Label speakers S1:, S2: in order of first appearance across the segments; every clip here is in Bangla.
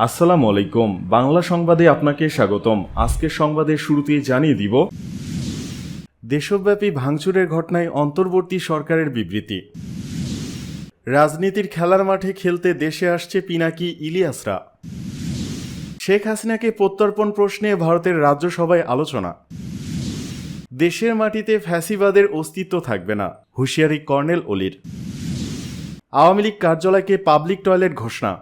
S1: আসসালামু আলাইকুম। বাংলা সংবাদে আপনাকে স্বাগতম। আজকের সংবাদের শুরুতেই জানিয়ে দিব, দেশব্যাপী ভাঙচুরের ঘটনায় অন্তর্বর্তী সরকারের বিবৃতি। রাজনীতির খেলার মাঠে খেলতে দেশে আসছে পিনাকি ইলিয়াসরা। শেখ হাসিনাকে প্রত্যর্পণ প্রশ্নে ভারতের রাজ্যসভায় আলোচনা। দেশের মাটিতে ফ্যাসিবাদের অস্তিত্ব থাকবে না, হুঁশিয়ারি কর্নেল অলির। আওয়ামী লীগ কার্যালয়কে পাবলিক টয়লেট ঘোষণা।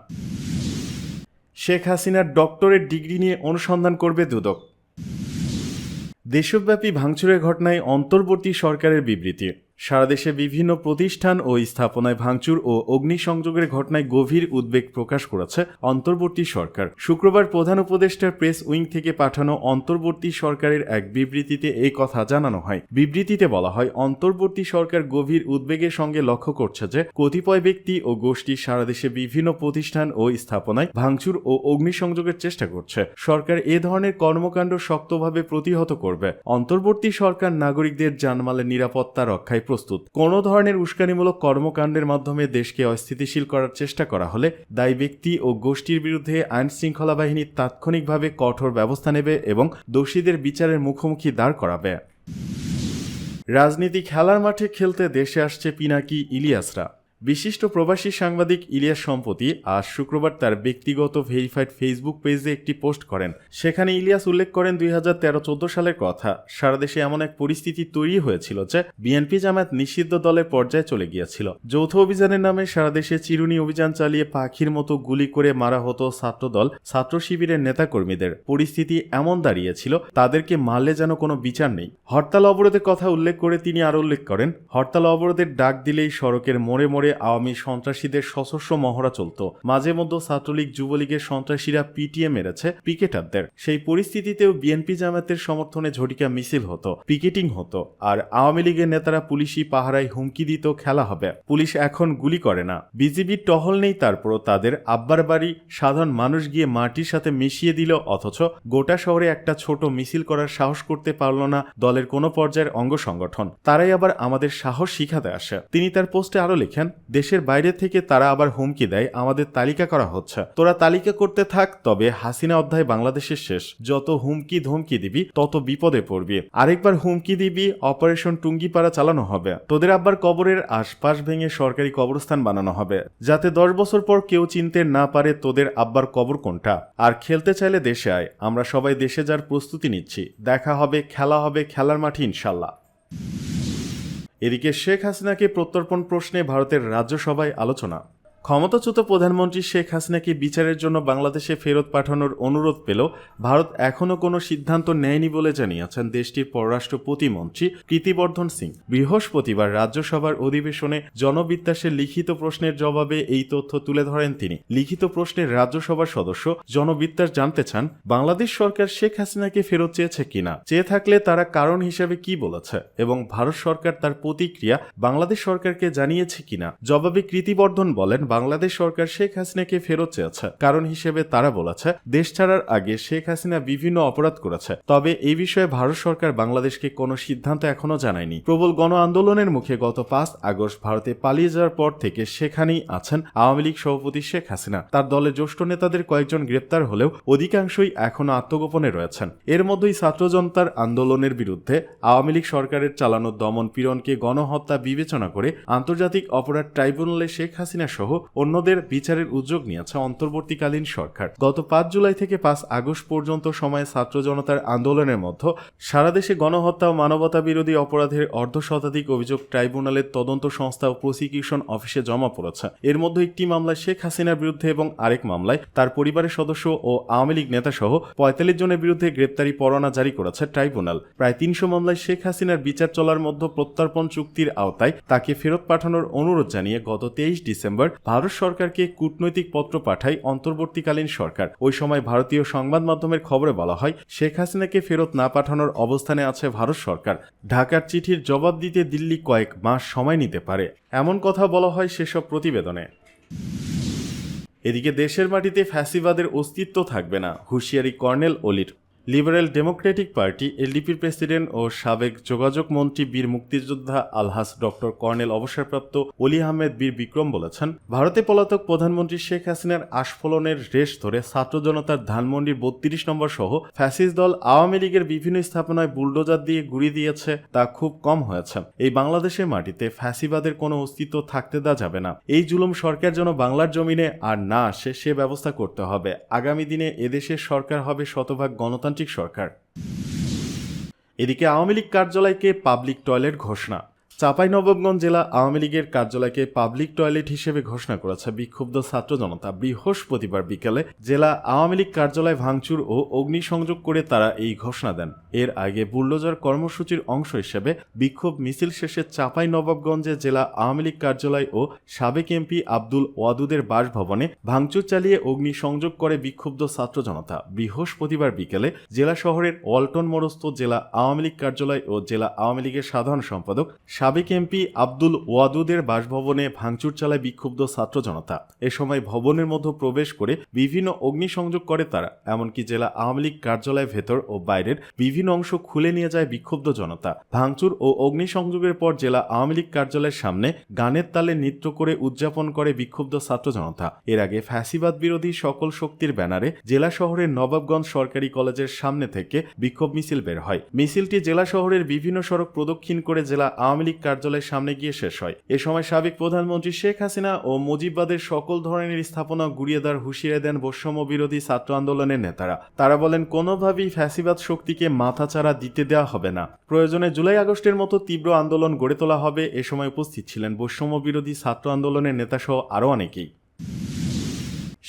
S1: শেখ হাসিনার ডক্টরেট ডিগ্রি নিয়ে অনুসন্ধান করবে দুদক। দেশব্যাপী ভাঙচুরের ঘটনায় অন্তর্বর্তী সরকারের বিবৃতি। সারা দেশে বিভিন্ন প্রতিষ্ঠান ও স্থাপনায় ভাঙচুর ও অগ্নিসংযোগের ঘটনায় গভীর উদ্বেগ প্রকাশ করেছে অন্তর্বর্তী সরকার। শুক্রবার প্রধান উপদেষ্টার প্রেস উইং থেকে পাঠানো অন্তর্বর্তী সরকারের এক বিবৃতিতে এই কথা জানানো হয়। বিবৃতিতে বলা হয়, অন্তর্বর্তী সরকার গভীর উদ্বেগের সঙ্গে লক্ষ্য করছে যে কতিপয় ব্যক্তি ও গোষ্ঠী সারা দেশে বিভিন্ন প্রতিষ্ঠান ও স্থাপনায় ভাঙচুর ও অগ্নিসংযোগের চেষ্টা করছে। সরকার এ ধরনের কর্মকাণ্ড শক্তভাবে প্রতিহত করবে। অন্তর্বর্তী সরকার নাগরিকদের জানমালের নিরাপত্তা রক্ষায় প্রস্তুত। কোনো ধরনের উস্কানিমূলক কর্মকাণ্ডের মাধ্যমে দেশকে অস্থিতিশীল করার চেষ্টা করা হলে দায়ী ব্যক্তি ও গোষ্ঠীর বিরুদ্ধে আইন শৃঙ্খলা বাহিনী তাৎক্ষণিকভাবে কঠোর ব্যবস্থা নেবে এবং দোষীদের বিচারের মুখোমুখি দাঁড় করাবে। রাজনীতি খেলার মাঠে খেলতে দেশে আসছে পিনাকি ইলিয়াসরা। বিশিষ্ট প্রবাসী সাংবাদিক ইলিয়াস সম্প্রতি আজ শুক্রবার তার ব্যক্তিগত ভেরিফাইড ফেসবুক পেজে একটি পোস্ট করেন। সেখানে ইলিয়াস উল্লেখ করেন 2013-14 সালের কথা। সারা দেশে এমন এক পরিস্থিতি তৈরি হয়েছিল যে বিএনপি জামায়াত নিষিদ্ধ দলের পর্যায়ে চলে গিয়েছিল। যৌথ অভিযানের নামে সারা দেশে চিরুনি অভিযান চালিয়ে পাখির মতো গুলি করে মারা হতো ছাত্রদল, ছাত্র শিবিরের নেতাকর্মীদের। পরিস্থিতি এমন দাঁড়িয়েছিল তাদেরকে মারলে যেন কোনো বিচার নেই। হরতাল অবরোধের কথা উল্লেখ করে তিনি আরও উল্লেখ করেন, হরতাল অবরোধের ডাক দিলেই সড়কের মোড়ে মোড়ে আওয়ামী সন্ত্রাসীদের সশস্ত্র মহড়া চলত। মাঝে মধ্যে ছাত্রলীগ যুবলীগের সন্ত্রাসীরা পিটিয়ে মেরেছে পিকেটারদের। সেই পরিস্থিতিতেও বিএনপি জামায়াতের সমর্থনে ঝটিকা মিছিল হতো, পিকেটিং হতো, আর আওয়ামী লীগের নেতারা পুলিশি পাহারায় হুমকি দিত খেলা হবে। পুলিশ এখন গুলি করে না, বিজিবির টহল নেই, তারপরও তাদের আব্বার বাড়ি সাধারণ মানুষ গিয়ে মাটির সাথে মিশিয়ে দিল, অথচ গোটা শহরে একটা ছোট মিছিল করার সাহস করতে পারল না দলের কোনো পর্যায়ের অঙ্গ সংগঠন। তারাই আবার আমাদের সাহস শিখাতে আসে। তিনি তার পোস্টে আরো লেখেন, দেশের বাইরে থেকে তারা আবার হুমকি দেয় আমাদের তালিকা করা হচ্ছে। তোরা তালিকা করতে থাক, তবে হাসিনা অধ্যায় বাংলাদেশের শেষ। যত হুমকি ধমকি দিবি তত বিপদে পড়বি। আরেকবার হুমকি দিবি, অপারেশন টুঙ্গিপাড়া চালানো হবে। তোদের আব্বার কবরের আশপাশ ভেঙে সরকারি কবরস্থান বানানো হবে, যাতে 10 বছর পর কেউ চিনতে না পারে তোদের আব্বার কবর কোনটা। আর খেলতে চাইলে দেশে আয়, আমরা সবাই দেশে যাওয়ার প্রস্তুতি নিচ্ছি। দেখা হবে, খেলা হবে খেলার মাঠে ইনশাল্লাহ। এদিকে শেখ হাসিনাকে প্রত্যর্পণ প্রশ্নে ভারতের রাজ্যসভায় আলোচনা। ক্ষমতাচ্যুত প্রধানমন্ত্রী শেখ হাসিনাকে বিচারের জন্য বাংলাদেশে ফেরত পাঠানোর অনুরোধ পেলেও ভারত এখনও কোনো সিদ্ধান্ত নেয়নি বলে জানিয়েছেন দেশটির পররাষ্ট্র প্রতিমন্ত্রী কীর্তিবর্ধন সিং। বৃহস্পতিবার রাজ্যসভার অধিবেশনে জনবিত্তাসের লিখিত প্রশ্নের জবাবে এই তথ্য তুলে ধরেন তিনি। লিখিত প্রশ্নের রাজ্যসভার সদস্য জনবিত্তাস জানতে চান, বাংলাদেশ সরকার শেখ হাসিনাকে ফেরত চেয়েছে কিনা, চেয়ে থাকলে তারা কারণ হিসেবে কি বলেছে এবং ভারত সরকার তার প্রতিক্রিয়া বাংলাদেশ সরকারকে জানিয়েছে কিনা। জবাবে কীর্তিবর্ধন বলেন, বাংলাদেশ সরকার শেখ হাসিনাকে ফেরত চেয়েছে। কারণ হিসেবে তারা বলেছে, দেশ ছাড়ার আগে শেখ হাসিনা বিভিন্ন অপরাধ করেছে। তবে এই বিষয়ে ভারত সরকার বাংলাদেশকে কোনো সিদ্ধান্ত এখনো জানায়নি। প্রবল গণ আন্দোলনের মুখে গত 5 আগস্ট ভারতে পালিয়ে যাওয়ার পর থেকে সেখানেই আছেন আওয়ামী লীগ সভাপতি শেখ হাসিনা। তার দলের জ্যেষ্ঠ নেতাদের কয়েকজন গ্রেপ্তার হলেও অধিকাংশই এখনো আত্মগোপনে রয়েছেন। এর মধ্যেই ছাত্র জনতার আন্দোলনের বিরুদ্ধে আওয়ামী লীগ সরকারের চালানো দমন পীড়নকে গণহত্যা বিবেচনা করে আন্তর্জাতিক অপরাধ ট্রাইব্যুনালে শেখ হাসিনা সহ অন্যদের বিচারের উদ্যোগ নিয়েছে অন্তর্বর্তীকালীন সরকার। গত 5 জুলাই থেকে 5 আগস্ট পর্যন্ত সময়ে ছাত্র জনতার আন্দোলনের মধ্যে সারা দেশে গণহত্যা ও মানবতা বিরোধী অপরাধের অর্ধশতাধিক অভিযোগ ট্রাইব্যুনালের তদন্ত সংস্থা ও প্রসিকিউশন অফিসে জমা পড়েছে। এর মধ্যে একটি মামলায় শেখ হাসিনার বিরুদ্ধে এবং আরেক মামলায় তার পরিবারের সদস্য ও আওয়ামী লীগ নেতা সহ 45 জনের বিরুদ্ধে গ্রেপ্তারি পরোয়ানা জারি করেছে ট্রাইব্যুনাল। প্রায় 300 মামলায় শেখ হাসিনার বিচার চলার মধ্যে প্রত্যর্পণ চুক্তির আওতায় তাকে ফেরত পাঠানোর অনুরোধ জানিয়ে গত 23 ডিসেম্বর ভারত সরকারকে কূটনৈতিক পত্র পাঠায় অন্তর্বর্তীকালীন সরকার। ওই সময় ভারতীয় সংবাদ মাধ্যমের খবরে বলা হয়, শেখ হাসিনাকে ফেরত না পাঠানোর অবস্থানে আছে ভারত সরকার। ঢাকার চিঠির জবাব দিতে দিল্লি কয়েক মাস সময় নিতে পারে, এমন কথা বলা হয় সেসব প্রতিবেদনে। এদিকে দেশের মাটিতে ফ্যাসিবাদের অস্তিত্ব থাকবে না, হুঁশিয়ারি কর্নেল অলির। লিবারেল ডেমোক্রেটিক পার্টি এলডিপির প্রেসিডেন্ট ও সাবেক যোগাযোগ মন্ত্রী বীর মুক্তিযোদ্ধা আলহাজ ডক্টর কর্নেল অবসরপ্রাপ্ত অলি আহমেদ বীর বিক্রম বলেছেন, ভারতে পলাতক প্রধানমন্ত্রী শেখ হাসিনার আস্ফলনের রেশ ধরে ছাত্র জনতার ধানমন্ডির ৩২ নম্বর সহ ফ্যাসিস্ট দল আওয়ামী লীগের বিভিন্ন স্থাপনায় বুলডোজার দিয়ে গুড়ি দিয়েছে তা খুব কম হয়েছে। এই বাংলাদেশের মাটিতে ফ্যাসিবাদের কোনো অস্তিত্ব থাকতে দেওয়া যাবে না। এই জুলুম সরকার যেন বাংলার জমিনে আর না আসে সে ব্যবস্থা করতে হবে। আগামী দিনে এদেশের সরকার হবে শতভাগ গণতান্ত্রিক সরকার। এদিকে আওয়ামী লীগ কার্যালয়কে পাবলিক টয়লেট ঘোষণা। চাঁপাইনবাবগঞ্জ জেলা আওয়ামী লীগের কার্যালয়কে পাবলিক টয়লেট হিসেবে ঘোষণা করেছে বিক্ষুব্ধ ছাত্র জনতা। বৃহস্পতিবার বিকেলে জেলা আওয়ামী লীগ কার্যালয় ভাঙচুর ও অগ্নিসংযোগ করে তারা এই ঘোষণা দেন। এর আগে বুলডোজার কর্মসূচির অংশ হিসেবে বিক্ষোভ মিছিল শেষে চাঁপাইনবাবগঞ্জে জেলা আওয়ামী লীগ কার্যালয় ও সাবেক এমপি আব্দুল ওয়াদুদের বাসভবনে ভাঙচুর চালিয়ে অগ্নিসংযোগ করে বিক্ষুব্ধ ছাত্র জনতা। বৃহস্পতিবার বিকেলে জেলা শহরের ওয়ালটন মোড়স্থ জেলা আওয়ামী লীগ কার্যালয় ও জেলা আওয়ামী লীগের সাধারণ সম্পাদক সাবেক এমপি আব্দুল ওয়াদুদের বাসভবনে ভাঙচুর চালায় বিক্ষুব্ধ ছাত্র জনতা। এ সময় ভবনের মধ্যে প্রবেশ করে বিভিন্ন অগ্নিসংযোগ করে তারা। এমনকি জেলা আওয়ামী লীগ কার্যালয়ের ভেতর ও বাইরের বিভিন্ন অংশ খুলে নিয়ে যায় বিক্ষুব্ধ জনতা। ভাঙচুর ও অগ্নিসংযোগের পর জেলা আওয়ামী লীগ কার্যালয়ের সামনে গানের তালে নৃত্য করে উদযাপন করে বিক্ষুব্ধ ছাত্র জনতা। এর আগে ফ্যাসিবাদ বিরোধী সকল শক্তির ব্যানারে জেলা শহরের নবাবগঞ্জ সরকারি কলেজের সামনে থেকে বিক্ষোভ মিছিল বের হয়। মিছিলটি জেলা শহরের বিভিন্ন সড়ক প্রদক্ষিণ করে জেলা আওয়ামী লীগ কার্যালয়ের সামনে গিয়ে শেষ হয়। এ সময় সাবেক প্রধানমন্ত্রী শেখ হাসিনা ও মুজিববাদের সকল ধরনের স্থাপনা গুড়িয়ে দেওয়ার হুঁশিয়ারি দেন বৈষম্য বিরোধী ছাত্র আন্দোলনের নেতারা। তারা বলেন, কোনোভাবেই ফ্যাসিবাদ শক্তিকে মাথাচাড়া দিতে দেওয়া হবে না। প্রয়োজনে জুলাই আগস্টের মতো তীব্র আন্দোলন গড়ে তোলা হবে। এ সময় উপস্থিত ছিলেন বৈষম্য বিরোধী ছাত্র আন্দোলনের নেতাসহ আরও অনেকেই।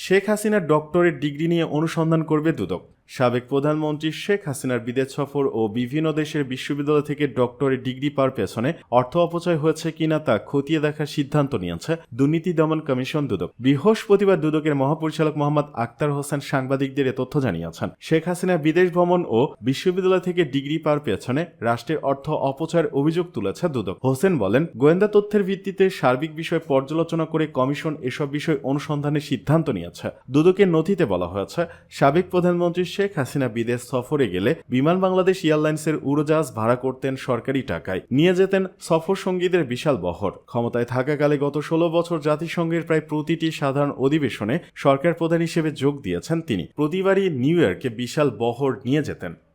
S1: শেখ হাসিনার ডক্টরেট ডিগ্রি নিয়ে অনুসন্ধান করবে দুদক। সাবেক প্রধানমন্ত্রী শেখ হাসিনার বিদেশ সফর ও বিভিন্ন দেশের বিশ্ববিদ্যালয় থেকে ডক্টরেট ডিগ্রি পাওয়ার পেছনে অর্থ অপচয় হয়েছে কিনা তা খতিয়ে দেখার সিদ্ধান্ত নিয়েছে দুর্নীতি দমন কমিশন দুদক। বৃহস্পতিবার দুদকের মহাপরিচালক মোহাম্মদ আক্তার হোসেন সাংবাদিকদের এ তথ্য জানিয়েছেন। শেখ হাসিনা বিদেশ ভ্রমণ ও বিশ্ববিদ্যালয় থেকে ডিগ্রি পাওয়ার পেছনে রাষ্ট্রের অর্থ অপচয়ের অভিযোগ তুলেছে দুদক। হোসেন বলেন, গোয়েন্দা তথ্যের ভিত্তিতে সার্বিক বিষয় পর্যালোচনা করে কমিশন এসব বিষয় অনুসন্ধানের সিদ্ধান্ত নিয়েছে। দুদকের নথিতে বলা হয়েছে, সাবেক প্রধানমন্ত্রী শেখ হাসিনা বিদেশ সফরে গেলে বিমান বাংলাদেশ এয়ারলাইন্সের উড়োজাহাজ ভাড়া করতেন সরকারি টাকায়, নিয়ে যেতেন সফর সঙ্গীদের বিশাল বহর। ক্ষমতায় থাকাকালে গত 16 বছর জাতিসংঘের প্রায় প্রতিটি সাধারণ অধিবেশনে সরকার প্রধান হিসেবে যোগ দিয়েছেন তিনি। প্রতিবারই নিউ ইয়র্কে বিশাল বহর নিয়ে যেতেন।